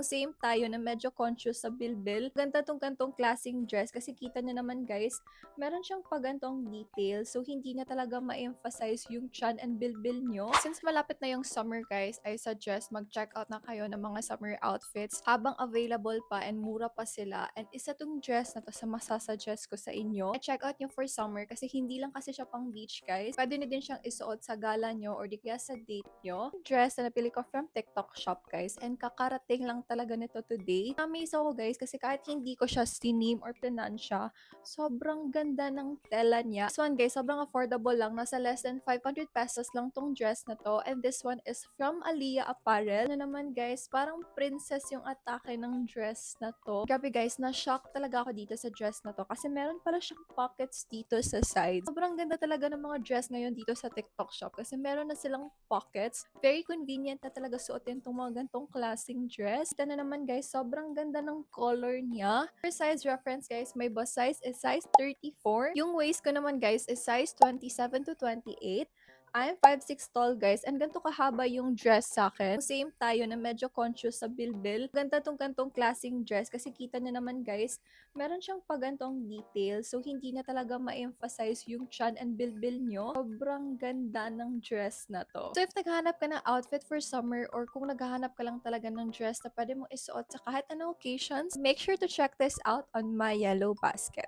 Same tayo na medyo conscious sa bilbil. Ganda tong gantong klaseng dress kasi kita nyo naman guys, meron siyang pagantong detail. So hindi na talaga ma-emphasize yung chan and bilbil nyo. Since malapit na yung summer guys, I suggest mag-check out na kayo ng mga summer outfits habang available pa and mura pa sila. And isa tong dress na to sa masasuggest ko sa inyo. Check out nyo for summer kasi hindi lang kasi siya pang beach guys. Pwede na din siyang isuot sa gala nyo or di kaya sa date nyo. Dress na napili ko from TikTok shop guys and kakarating lang talaga nito today. Amaze ako guys kasi kahit hindi ko siya sinim or planan sobrang ganda ng tela niya. This one guys, sobrang affordable lang. Nasa less than 500 pesos lang tong dress na to. And this one is from Alia Apparel. Ano naman guys, parang princess yung atake ng dress na to. Grabe guys, na-shock talaga ako dito sa dress na to kasi meron pala siyang pockets dito sa side. Sobrang ganda talaga ng mga dress ngayon dito sa TikTok shop kasi meron na silang pockets. Very convenient na talaga suotin tong mga gantong klaseng dress. Ito na naman guys, sobrang ganda ng color niya. For size reference guys, my bust size is size 34. Yung waist ko naman guys is size 27 to 28. I'm 5'6" tall guys and ganito kahaba yung dress sa akin. Same tayo na medyo conscious sa bilbil. Ganda tong gantong klaseng dress kasi kita nyo naman guys, meron siyang pagantong detail. So hindi na talaga ma-emphasize yung chan and bilbil nyo. Sobrang ganda ng dress na to. So if naghahanap ka ng outfit for summer or kung naghahanap ka lang talaga ng dress na pwede mong isuot sa kahit anong occasions, make sure to check this out on my yellow basket.